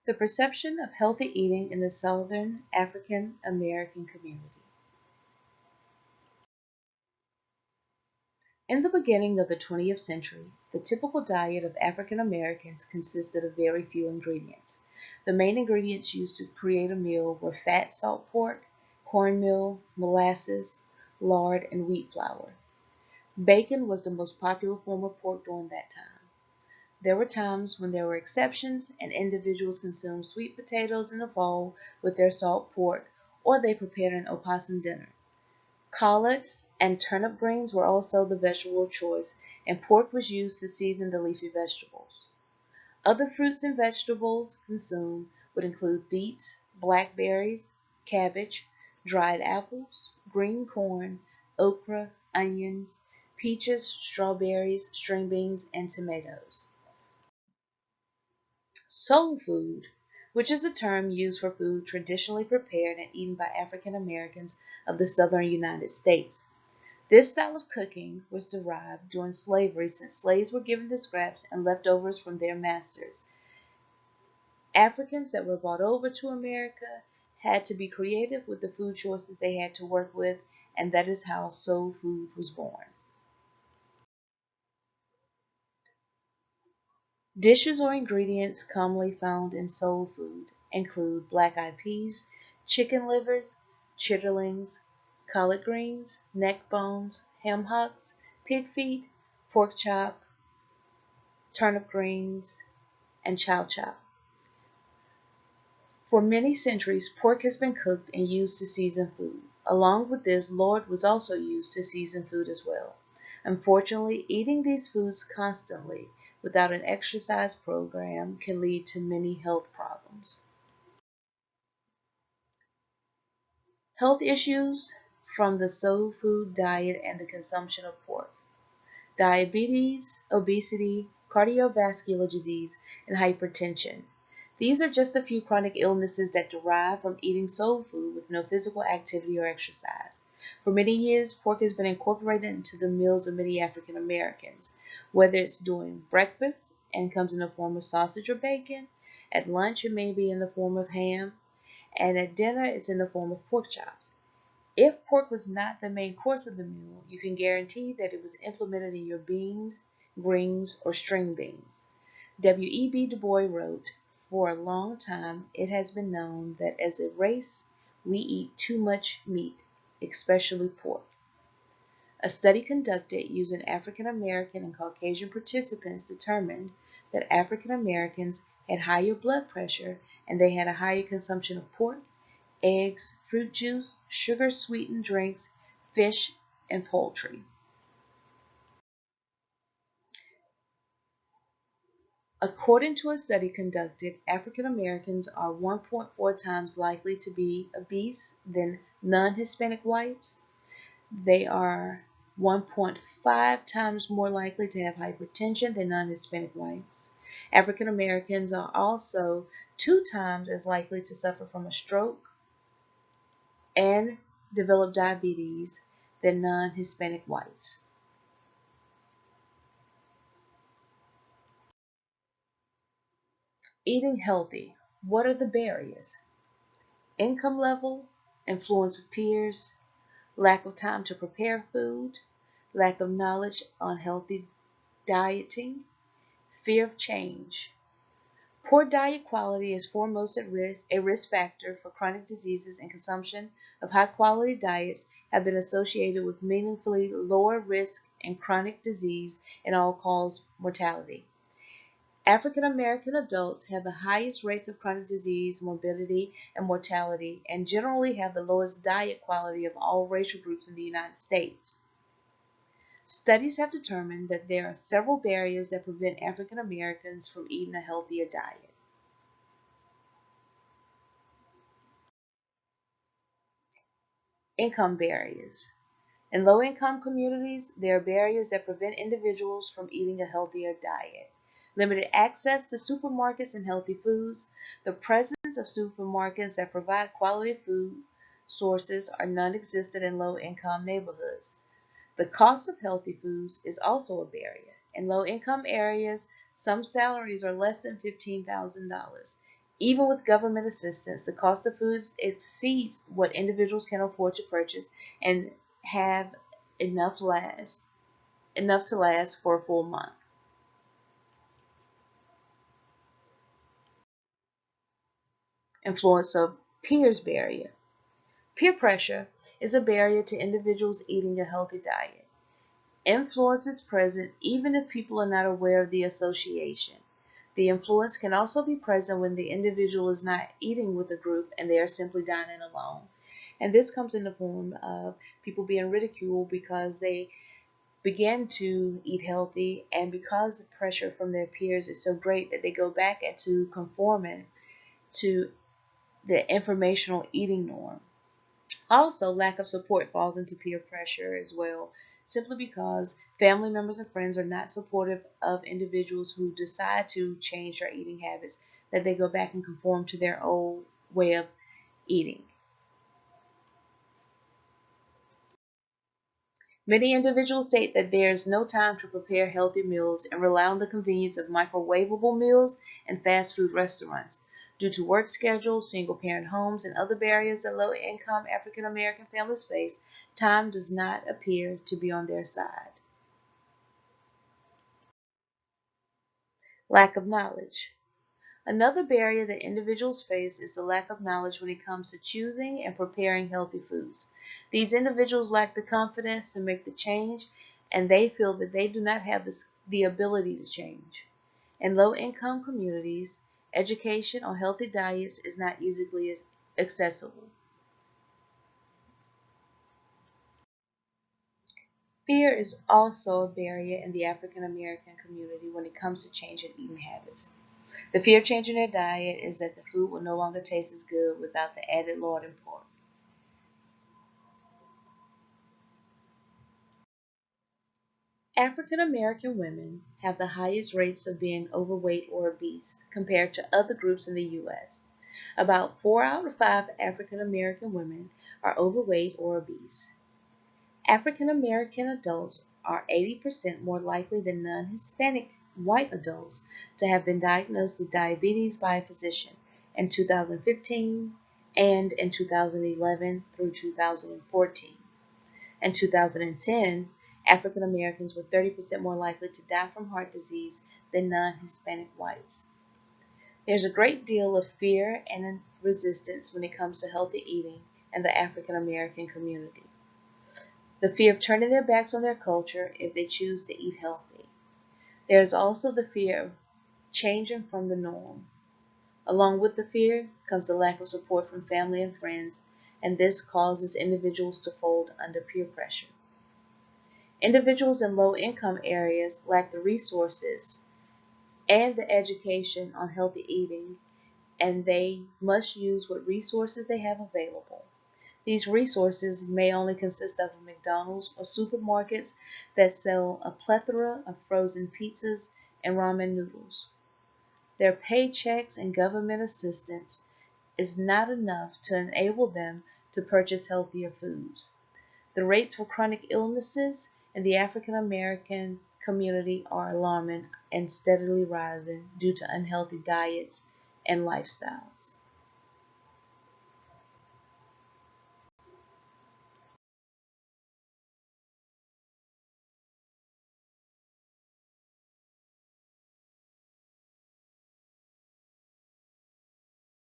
The perception of healthy eating in the Southern African American community. In the beginning of the 20th century, the typical diet of African Americans consisted of very few ingredients. The main ingredients used to create a meal were fat salt pork, cornmeal, molasses, lard, and wheat flour. Bacon was the most popular form of pork during that time. There were times when there were exceptions and individuals consumed sweet potatoes in the fall with their salt pork, or they prepared an opossum dinner. Collards and turnip greens were also the vegetable of choice, and pork was used to season the leafy vegetables. Other fruits and vegetables consumed would include beets, blackberries, cabbage, dried apples, green corn, okra, onions, peaches, strawberries, string beans, and tomatoes. Soul food, which is a term used for food traditionally prepared and eaten by African Americans of the southern United States. This style of cooking was derived during slavery since slaves were given the scraps and leftovers from their masters. Africans that were brought over to America had to be creative with the food choices they had to work with, and that is how soul food was born. Dishes or ingredients commonly found in soul food include black-eyed peas, chicken livers, chitterlings, collard greens, neck bones, ham hocks, pig feet, pork chop, turnip greens, and chow chow. For many centuries, pork has been cooked and used to season food. Along with this, lard was also used to season food as well. Unfortunately, eating these foods constantly without an exercise program can lead to many health problems. Health issues from the soul food diet and the consumption of pork. Diabetes, obesity, cardiovascular disease, and hypertension. These are just a few chronic illnesses that derive from eating soul food with no physical activity or exercise. For many years, pork has been incorporated into the meals of many African Americans, whether it's during breakfast and comes in the form of sausage or bacon, at lunch it may be in the form of ham, and at dinner it's in the form of pork chops. If pork was not the main course of the meal, you can guarantee that it was implemented in your beans, greens, or string beans. W.E.B. Du Bois wrote, "For a long time it has been known that as a race we eat too much meat, especially pork." A study conducted using African American and Caucasian participants determined that African Americans had higher blood pressure and they had a higher consumption of pork, eggs, fruit juice, sugar-sweetened drinks, fish, and poultry. According to a study conducted, African Americans are 1.4 times likely to be obese than non-Hispanic whites. They are 1.5 times more likely to have hypertension than non-Hispanic whites. African Americans are also 2 times as likely to suffer from a stroke and develop diabetes than non-Hispanic whites. Eating healthy. What are the barriers? Income level, influence of peers, lack of time to prepare food, lack of knowledge on healthy dieting, fear of change. Poor diet quality is foremost at risk, a risk factor for chronic diseases, and consumption of high quality diets have been associated with meaningfully lower risk in chronic disease and all-cause mortality. African American adults have the highest rates of chronic disease, morbidity, and mortality, and generally have the lowest diet quality of all racial groups in the United States. Studies have determined that there are several barriers that prevent African Americans from eating a healthier diet. Income barriers. In low-income communities, there are barriers that prevent individuals from eating a healthier diet. Limited access to supermarkets and healthy foods. The presence of supermarkets that provide quality food sources are non-existent in low-income neighborhoods. The cost of healthy foods is also a barrier. In low-income areas, some salaries are less than $15,000. Even with government assistance, the cost of foods exceeds what individuals can afford to purchase and have enough to last for a full month. Influence of peers barrier. Peer pressure is a barrier to individuals eating a healthy diet. Influence is present even if people are not aware of the association. The influence can also be present when the individual is not eating with a group and they are simply dining alone. And this comes in the form of people being ridiculed because they began to eat healthy, and because the pressure from their peers is so great that they go back into conforming to the informational eating norm. Also, lack of support falls into peer pressure as well, simply because family members and friends are not supportive of individuals who decide to change their eating habits, that they go back and conform to their old way of eating. Many individuals state that there is no time to prepare healthy meals and rely on the convenience of microwavable meals and fast food restaurants. Due to work schedules, single parent homes, and other barriers that low income African American families face, time does not appear to be on their side. Lack of knowledge. Another barrier that individuals face is the lack of knowledge when it comes to choosing and preparing healthy foods. These individuals lack the confidence to make the change, and they feel that they do not have the ability to change. In low income communities, education on healthy diets is not easily accessible. Fear is also a barrier in the African American community when it comes to changing eating habits. The fear of changing their diet is that the food will no longer taste as good without the added lard and pork. African American women have the highest rates of being overweight or obese compared to other groups in the U.S. About 4 out of 5 African American women are overweight or obese. African American adults are 80% more likely than non-Hispanic white adults to have been diagnosed with diabetes by a physician in 2015 and in 2011 through 2014. In 2010, African Americans were 30% more likely to die from heart disease than non-Hispanic whites. There's a great deal of fear and resistance when it comes to healthy eating in the African American community. The fear of turning their backs on their culture if they choose to eat healthy. There is also the fear of changing from the norm. Along with the fear comes the lack of support from family and friends, and this causes individuals to fold under peer pressure. Individuals in low-income areas lack the resources and the education on healthy eating, and they must use what resources they have available. These resources may only consist of a McDonald's or supermarkets that sell a plethora of frozen pizzas and ramen noodles. Their paychecks and government assistance is not enough to enable them to purchase healthier foods. The rates for chronic illnesses in the African American community are alarming and steadily rising due to unhealthy diets and lifestyles.